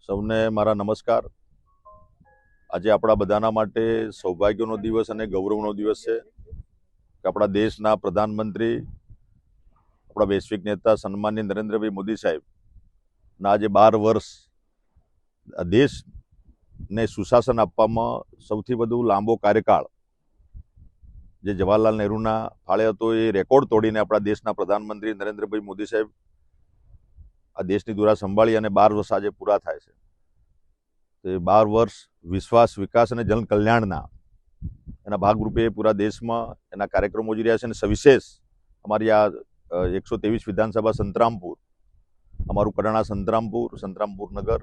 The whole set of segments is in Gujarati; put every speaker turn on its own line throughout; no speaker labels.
સૌને મારા નમસ્કાર। આજે આપણા બધાના માટે સૌભાગ્યનો દિવસ અને ગૌરવનો દિવસ છે કે આપણા દેશના પ્રધાનમંત્રી, આપણા વૈશ્વિક નેતા સન્માનીય નરેન્દ્રભાઈ મોદી સાહેબના આજે 12 વર્ષ દેશને સુશાસન આપવામાં સૌથી વધુ લાંબો કાર્યકાળ જે જવાહરલાલ નહેરુના ફાળે હતો એ રેકોર્ડ તોડીને આપણા દેશના પ્રધાનમંત્રી નરેન્દ્રભાઈ મોદી સાહેબ આ દેશની ધુરા સંભાળી અને 12 વર્ષ આજે પૂરા થાય છે। તો 12 વર્ષ વિશ્વાસ, વિકાસ અને જનકલ્યાણના એના ભાગરૂપે પૂરા દેશમાં એના કાર્યક્રમો યોજી રહ્યા છે અને સવિશેષ અમારી આ 123 વિધાનસભા સંતરામપુર, અમારું કડાણા સંતરામપુર નગર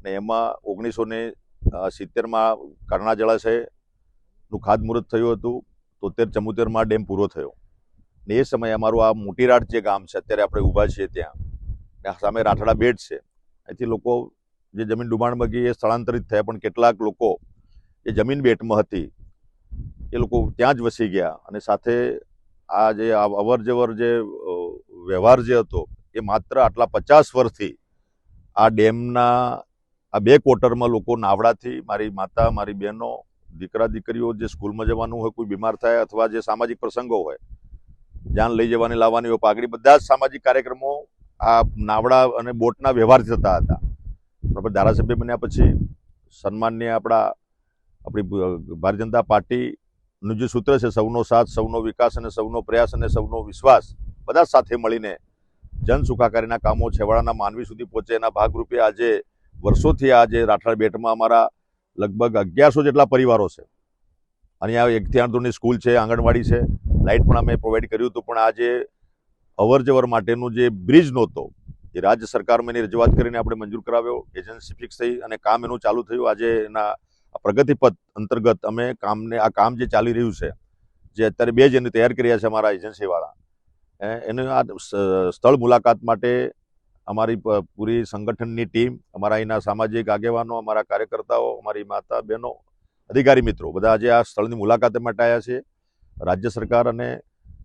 ને એમાં 1970માં કડાણા જળાશયનું ખાતમુહૂર્ત થયું હતું। 73-74માં ડેમ પૂરો થયો ને એ સમયે અમારું આ મોટીરાટ જે ગામ છે અત્યારે આપણે ઊભા છીએ ત્યાં સામે રાઠડા બેટ છે। અહીંથી લોકો જે જમીન ડુબાણમાં ગઈ એ સ્થળાંતરિત થયા, પણ કેટલાક લોકો એ જમીન બેટમાં હતી એ લોકો ત્યાં જ વસી ગયા અને સાથે આ જે અવર જવર જે વ્યવહાર જે હતો એ માત્ર આટલા 50 વર્ષથી આ ડેમના આ 2 ક્વાર્ટરમાં લોકો નાવડાથી, મારી માતા, મારી બહેનો, દીકરા દીકરીઓ જે સ્કૂલમાં જવાનું હોય, કોઈ બીમાર થાય અથવા જે સામાજિક પ્રસંગો હોય, જાન લઈ જવાની લાવવાની હોય, પાઘડી, બધા જ સામાજિક કાર્યક્રમો આ નાવડા અને બોટના વ્યવહારથી થતા હતા। આપણે ધારાસભ્ય બન્યા પછી સન્માનની આપણી ભારતીય જનતા પાર્ટીનું જે સૂત્ર છે સૌનો સાથ, સૌનો વિકાસ અને સૌનો પ્રયાસ અને સૌનો વિશ્વાસ, બધા સાથે મળીને જન સુખાકારીના કામો છેવાડાના માનવી સુધી પહોંચે એના ભાગરૂપે આજે વર્ષોથી આજે રાઠડા બેટમાં અમારા લગભગ 1100 જેટલા પરિવારો છે। અહીંયા 1 થી 8 ધોરણની સ્કૂલ છે, આંગણવાડી છે, લાઇટ પણ અમે પ્રોવાઈડ કર્યું હતું, પણ આજે અવર જવર માટેનું જે બ્રિજ નહોતો એ રાજ્ય સરકારમાં એની રજૂઆત કરીને આપણે મંજૂર કરાવ્યો, એજન્સી ફિક્સ થઈ અને કામ એનું ચાલુ થયું। આજે એના પ્રગતિપથ અંતર્ગત અમે આ કામ જે ચાલી રહ્યું છે, જે અત્યારે 2 જેને તૈયાર કર્યા છે અમારા એજન્સીવાળા, એને આ સ્થળ મુલાકાત માટે અમારી પૂરી સંગઠનની ટીમ, અમારા અહીંના સામાજિક આગેવાનો, અમારા કાર્યકર્તાઓ, અમારી માતા બહેનો, અધિકારી મિત્રો બધા આજે આ સ્થળની મુલાકાતે માટે આવ્યા છે। રાજ્ય સરકાર અને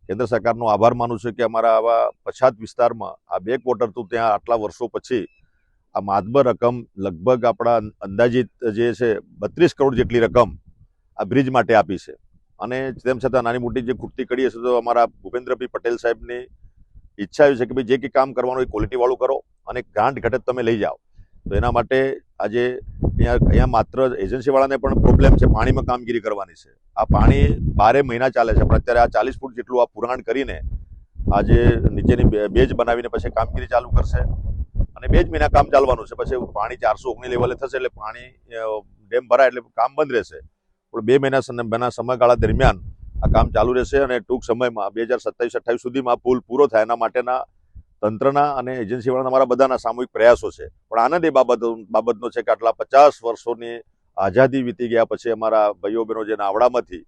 કેન્દ્ર સરકારનો આભાર માનું છું કે અમારા આવા પછાત વિસ્તારમાં આ 2 ક્વાર્ટર તો ત્યાં આટલા વર્ષો પછી આ માતબર રકમ લગભગ આપણા અંદાજિત જે છે 32 કરોડ જેટલી રકમ આ બ્રિજ માટે આપી છે। અને તેમ છતાં નાની મોટી જે ખૂટતી કડી હશે તો અમારા ભૂપેન્દ્રભાઈ પટેલ સાહેબની ઈચ્છા એવી છે કે ભાઈ જે કંઈ કામ કરવાનું એ ક્વોલિટીવાળું કરો અને ગાંઠ ઘટત તમે લઈ જાઓ। તો એના માટે આજે અહીંયા માત્ર એજન્સીવાળાને પણ પ્રોબ્લેમ છે, પાણીમાં કામગીરી કરવાની છે। આ પાણી 12 મહિના ચાલે છે, પણ અત્યારે આ 40 ફૂટ જેટલું આ પુરાણ કરીને આજે નીચેની બેજ બનાવીને પછી કામગીરી ચાલુ કરશે અને 2 જ મહિના કામ ચાલવાનું છે। પછી પાણી 419 લેવલે થશે એટલે પાણી ડેમ ભરાય એટલે કામ બંધ રહેશે, પણ 2 મહિના સમયગાળા દરમિયાન આ કામ ચાલુ રહેશે અને ટૂંક સમયમાં 2027-28 સુધીમાં પુલ પૂરો થાય એના માટેના તંત્રના અને એજન્સીવાળાના અમારા બધાના સામૂહિક પ્રયાસો છે। પણ આનંદ એ બાબતનો છે કે આટલા 50 વર્ષોની આઝાદી વીતી ગયા પછી અમારા ભાઈઓ બહેનો જે નાવડામાંથી,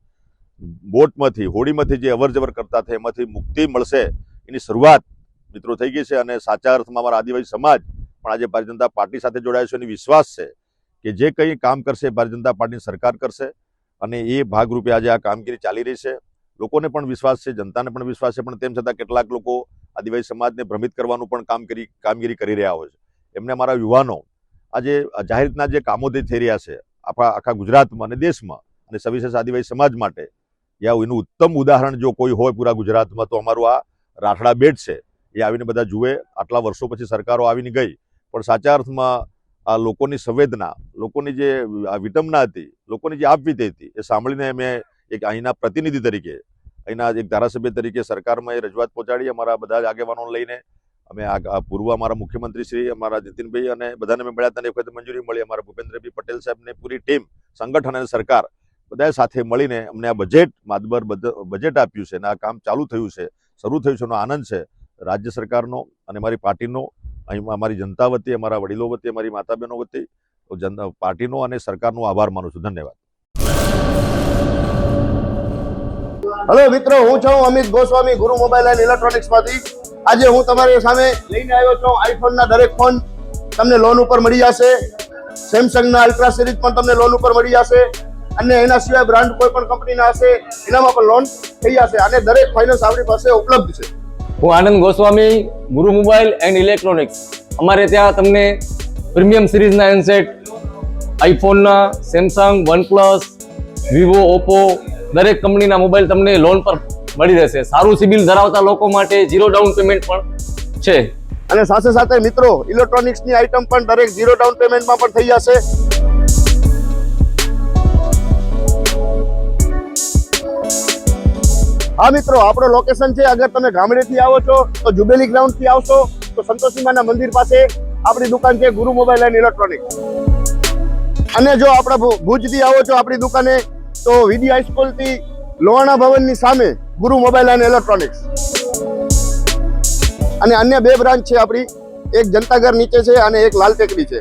બોટમાંથી, હોડીમાંથી જે અવર જવર કરતા હતા એમાંથી મુક્તિ મળશે એની શરૂઆત મિત્રો થઈ ગઈ છે। અને સાચા અર્થમાં અમારા આદિવાસી સમાજ પણ આજે ભારતીય જનતા પાર્ટી સાથે જોડાયો છે અને વિશ્વાસ છે કે જે કંઈ કામ કરશે ભારતીય જનતા પાર્ટીની સરકાર કરશે અને એ ભાગરૂપે આજે આ કામગીરી ચાલી રહી છે। લોકોને પણ વિશ્વાસ છે, જનતાને પણ વિશ્વાસ છે, પણ તેમ છતાં કેટલાક લોકો આદિવાસી સમાજને ભ્રમિત કરવાનું પણ કામગીરી કરી રહ્યા હોય છે। એમને અમારા યુવાનો આજે જાહેર રીતના જે કામો થઈ રહ્યા છે આખા ગુજરાતમાં અને દેશમાં અને સવિશેષ આદિવાસી સમાજ માટે એનું ઉત્તમ ઉદાહરણ જો કોઈ હોય પૂરા ગુજરાતમાં તો અમારું આ રાઠડા બેટ છે। એ આવીને બધા જુએ। આટલા વર્ષો પછી સરકારો આવીને ગઈ, પણ સાચા અર્થમાં આ લોકોની સંવેદના, લોકોની જે વિટંબના હતી, લોકોની જે આપવીતી હતી એ સાંભળીને અમે એક અહીંના પ્રતિનિધિ તરીકે, અહીંના એક ધારાસભ્ય તરીકે સરકારમાં એ રજૂઆત પહોંચાડી। અમારા બધા જ આગેવાનો લઈને અમે પૂર્વ અમારા મુખ્યમંત્રી શ્રી અમારા નીતિનભાઈ અને બધાને અમે મળ્યા હતા, એ વખતે મંજૂરી મળી। અમારા ભૂપેન્દ્રભાઈ પટેલ સાહેબને પૂરી ટીમ, સંગઠન અને સરકાર બધાએ સાથે મળીને અમને આ માતબર બજેટ આપ્યું છે અને આ કામ ચાલુ થયું છે, શરૂ થયું છે એનો આનંદ છે રાજ્ય સરકારનો અને અમારી પાર્ટીનો, અહીં અમારી જનતા વતી, અમારા વડીલો વતી, અમારી માતા બહેનો વતી પાર્ટીનો અને સરકારનો આભાર માનું છું। ધન્યવાદ।
હેલો મિત્રો, હું છું અમિત ગોસ્વામી, ગુરુ મોબાઈલ એન્ડ ઇલેક્ટ્રોનિક્સમાંથી। આજે હું તમારી સામે લઈને આવ્યો છું આઈફોનના દરેક ફોન તમને લોન ઉપર મળી જશે। સેમસંગના અલ્ટ્રા સિરીઝ પણ તમને લોન ઉપર મળી જશે અને એના સિવાય બ્રાન્ડ કોઈ પણ કંપનીના હશે એનામાં પણ લોન થઈ જશે અને દરેક ફાઇનાન્સ આપણી પાસે ઉપલબ્ધ છે।
હું આનંદ ગોસ્વામી, ગુરુ મોબાઈલ એન્ડ ઇલેક્ટ્રોનિક્સ। અમારે ત્યાં તમને પ્રીમિયમ સિરીઝના હેન્ડસેટ, આઈફોનના, સેમસંગ, વનપ્લસ, વિવો, ઓપ્પો દરેક કંપનીના મોબાઈલ તમને લોન પર મળી રહેશે. સારું સિબિલ ધરાવતા લોકો માટે 0 ડાઉન પેમેન્ટ પણ છે.
અને સાથે સાથે મિત્રો ઇલેક્ટ્રોનિક્સની આઇટમ પણ દરેક 0 ડાઉન પેમેન્ટમાં પણ થઈ જશે. હા મિત્રો, આપણો લોકેશન છે, અગર તમે ગામડેથી આવો છો તો જુબેલી ગ્રાઉન્ડથી આવશો તો સંતોષીમાના મંદિર પાસે આપણી દુકાન છે ગુરુ મોબાઈલ એન્ડ ઇલેક્ટ્રોનિક્સ. અને જો આપણા ભુજથી આવો છો આપણી દુકાને તો વીડી હાઈસ્કૂલથી લોહાણા ભવનની સામે ગુરુ મોબાઈલ એન્ડ ઇલેક્ટ્રોનિક્સ. અને અન્ય 2 બ્રાન્ચ છે આપણી, એક જનતાગર નીચે છે અને એક લાલ ટેકરી છે.